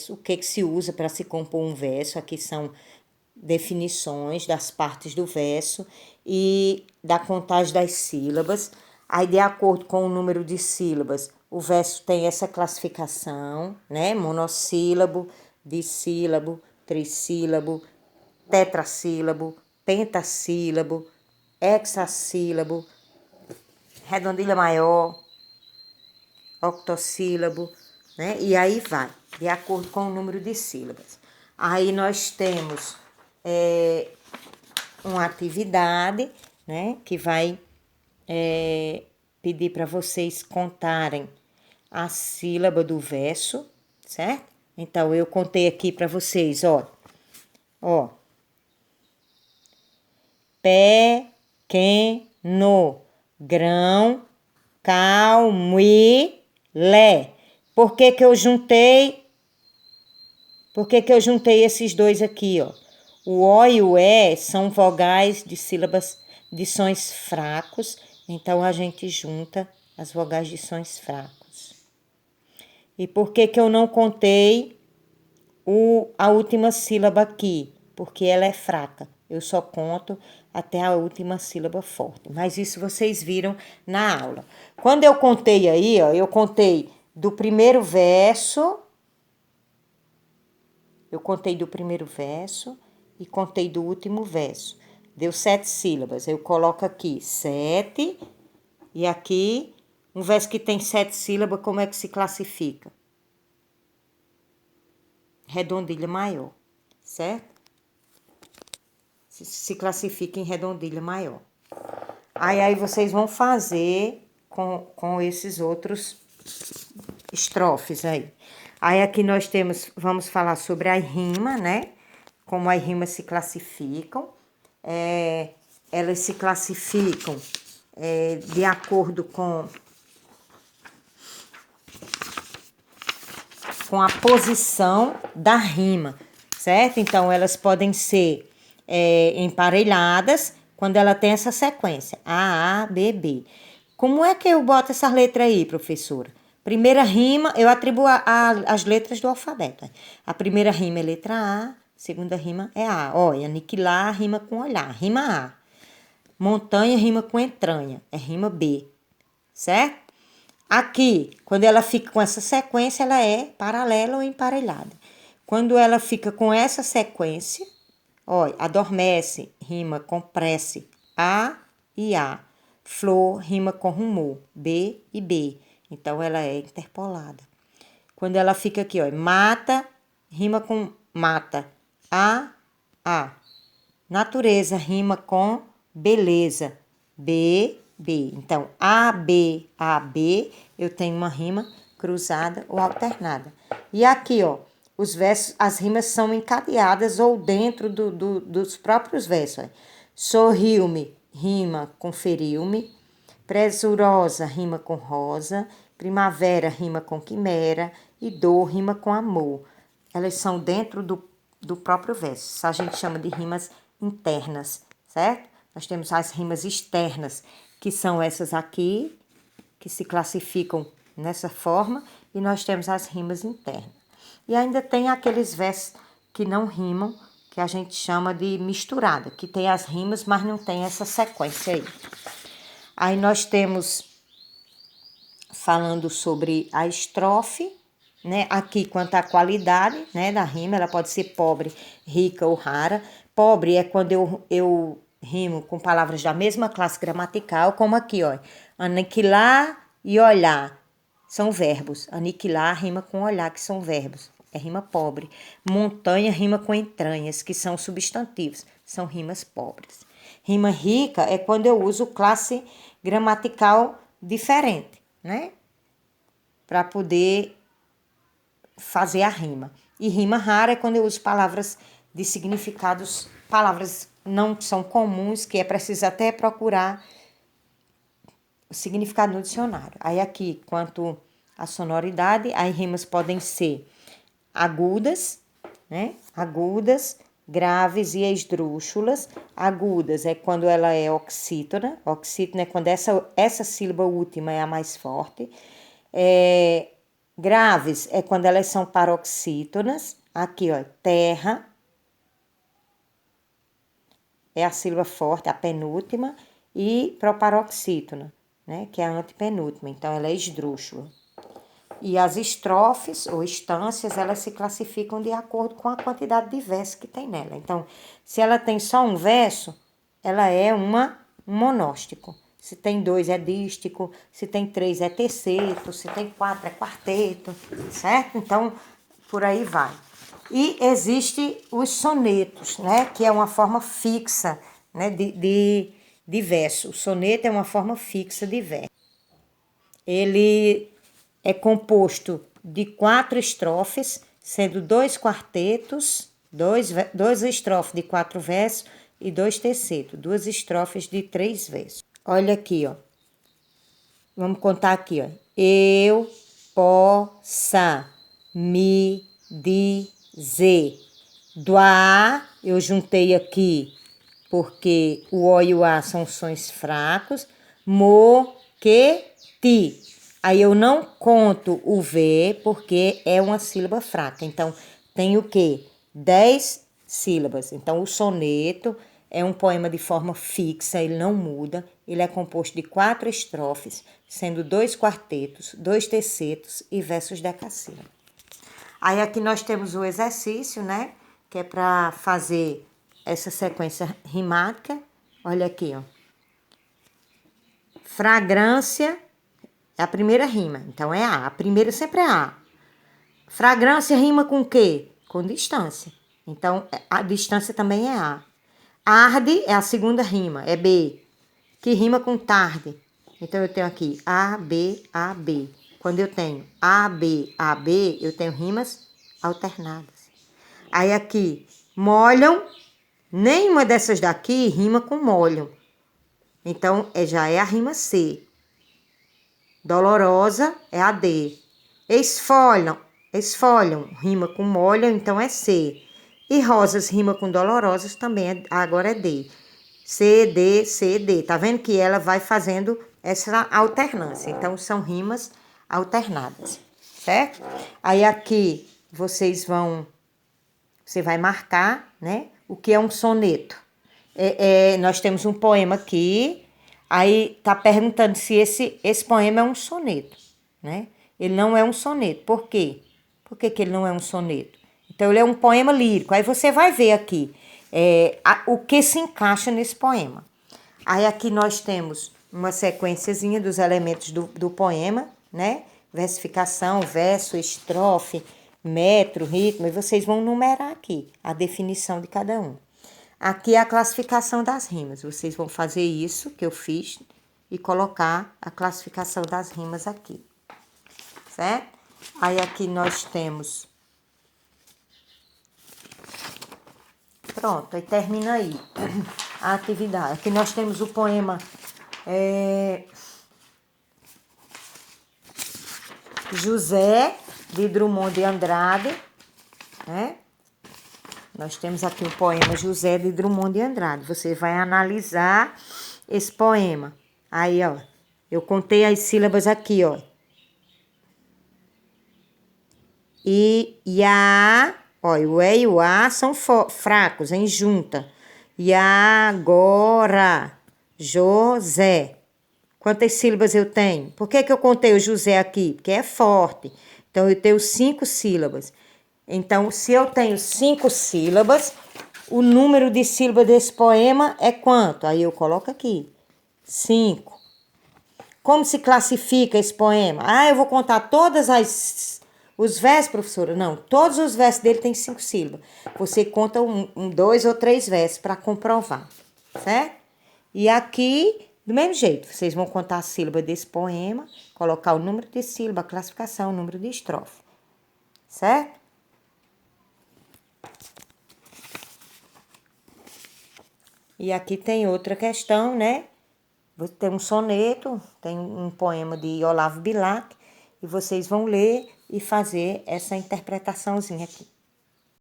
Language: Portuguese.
o que se usa para se compor um verso. Aqui são definições das partes do verso e da contagem das sílabas. Aí, de acordo com o número de sílabas, o verso tem essa classificação, né? Monossílabo, dissílabo, trissílabo, tetrassílabo, pentassílabo, hexassílabo, redondilha maior, octossílabo, né? E aí vai, de acordo com o número de sílabas. Aí nós temos uma atividade, né? Que vai pedir para vocês contarem a sílaba do verso, certo? Então, eu contei aqui para vocês, ó. Pequeno, grão, calme, lé. Por que que eu juntei esses dois aqui, ó? O O e o E são vogais de sílabas de sons fracos, então a gente junta as vogais de sons fracos. E por que que eu não contei a última sílaba aqui? Porque ela é fraca. Eu só conto até a última sílaba forte. Mas isso vocês viram na aula. Quando eu contei aí, ó, eu contei do primeiro verso. Eu contei do primeiro verso e contei do último verso. Deu 7 sílabas. Eu coloco aqui 7 e aqui um verso que tem 7 sílabas, como é que se classifica? Redondilha maior, certo? Se classifica em redondilha maior. Aí vocês vão fazer com esses outros estrofes aí. Aí aqui nós vamos falar sobre a rima, né? Como as rimas se classificam. Elas se classificam de acordo com a posição da rima, certo? Então, elas podem ser emparelhadas quando ela tem essa sequência, A, B, B. Como é que eu boto essa letra aí, professora? Primeira rima, eu atribuo as letras do alfabeto. A primeira rima é letra A, segunda rima é A. Olha, aniquilar rima com olhar, rima A. Montanha rima com entranha, é rima B, certo? Aqui, quando ela fica com essa sequência, ela é paralela ou emparelhada. Quando ela fica com essa sequência, olha, adormece, rima com prece, A e A. Flor, rima com rumor, B e B. Então, ela é interpolada. Quando ela fica aqui, ó, mata, rima com mata, A, A. Natureza, rima com beleza, B, B. Então, A, B, eu tenho uma rima cruzada ou alternada. E aqui, ó, os versos, as rimas são encadeadas ou dentro dos próprios versos. Sorriu-me, rima com feriu-me. Presurosa, rima com rosa. Primavera, rima com quimera. E dor, rima com amor. Elas são dentro do próprio verso. Isso a gente chama de rimas internas, certo? Nós temos as rimas externas, que são essas aqui, que se classificam nessa forma, e nós temos as rimas internas. E ainda tem aqueles versos que não rimam, que a gente chama de misturada, que tem as rimas, mas não tem essa sequência aí. Aí nós temos, falando sobre a estrofe, né? Aqui, quanto à qualidade, né, da rima, ela pode ser pobre, rica ou rara. Pobre é quando eu rimo com palavras da mesma classe gramatical, como aqui, ó. Aniquilar e olhar são verbos. Aniquilar rima com olhar, que são verbos. É rima pobre. Montanha rima com entranhas, que são substantivos. São rimas pobres. Rima rica é quando eu uso classe gramatical diferente, né? Para poder fazer a rima. E rima rara é quando eu uso palavras de significados, palavras não são comuns, que é preciso até procurar o significado no dicionário. Aí aqui, quanto à sonoridade, as rimas podem ser agudas, né? Agudas, graves e esdrúxulas. Agudas é quando ela é oxítona. Oxítona é quando essa sílaba última é a mais forte. Graves é quando elas são paroxítonas. Aqui, ó, terra. É a sílaba forte, a penúltima. E proparoxítona, né? Que é a antepenúltima. Então, ela é esdrúxula. E as estrofes ou estâncias, elas se classificam de acordo com a quantidade de verso que tem nela. Então, se ela tem só um verso, ela é um monóstico. Se tem 2 é dístico, se tem 3 é terceto, se tem 4 é quarteto, certo? Então, por aí vai. E existe os sonetos, né? Que é uma forma fixa, né? De verso. O soneto é uma forma fixa de verso. Ele é composto de 4 estrofes, sendo 2 quartetos, 2 estrofes de 4 versos e 2 tercetos, 2 estrofes de 3 versos. Olha aqui, ó. Vamos contar aqui, ó. Eu possa me dizer. Do A, eu juntei aqui, porque o O e o A são sons fracos. Mo, que, ti. Aí eu não conto o V, porque é uma sílaba fraca. Então, tem o quê? 10 sílabas. Então, o soneto é um poema de forma fixa, ele não muda. Ele é composto de 4 estrofes, sendo 2 quartetos, 2 tercetos e versos decassílabos. Aí aqui nós temos o exercício, né? Que é para fazer essa sequência rimática. Olha aqui, ó. Fragrância é a primeira rima, então é A. A primeira sempre é A. Fragrância rima com o quê? Com distância. Então, a distância também é A. Arde é a segunda rima, é B, que rima com tarde. Então, eu tenho aqui A, B, A, B. Quando eu tenho A, B, A, B, eu tenho rimas alternadas. Aí aqui, molham, nenhuma dessas daqui rima com molham. Então, já é a rima C. Dolorosa é a D. Esfolham, rima com molham, então é C. E rosas rima com dolorosas, também agora é D. C, D, C, D. Tá vendo que ela vai fazendo essa alternância. Então, são rimas alternadas, certo? Aí aqui você vai marcar, né? O que é um soneto. Nós temos um poema aqui. Aí tá perguntando se esse poema é um soneto, né? Ele não é um soneto. Por quê? Por que ele não é um soneto? Então, ele é um poema lírico. Aí você vai ver aqui o que se encaixa nesse poema. Aí aqui nós temos uma sequenciazinha dos elementos do poema, né? Versificação, verso, estrofe, metro, ritmo. E vocês vão numerar aqui a definição de cada um. Aqui é a classificação das rimas. Vocês vão fazer isso que eu fiz e colocar a classificação das rimas aqui, certo? Aí aqui nós temos... Pronto, aí termina aí a atividade. Aqui nós temos o poema José, de Drummond de Andrade, né? Nós temos aqui o poema José de Drummond de Andrade. Você vai analisar esse poema. Aí, ó, eu contei as sílabas aqui, ó. Ó, o E e o A são fracos, em junta. E agora, José. Quantas sílabas eu tenho? Por que eu contei o José aqui? Porque é forte. Então, eu tenho 5 sílabas. Então, se eu tenho 5 sílabas, o número de sílabas desse poema é quanto? Aí eu coloco aqui, 5. Como se classifica esse poema? Eu vou contar os versos, professora. Não, todos os versos dele têm 5 sílabas. Você conta 2 ou 3 versos para comprovar, certo? E aqui, do mesmo jeito, vocês vão contar a sílaba desse poema, colocar o número de sílaba, a classificação, o número de estrofe, certo? E aqui tem outra questão, né? Tem um soneto, tem um poema de Olavo Bilac, e vocês vão ler e fazer essa interpretaçãozinha aqui.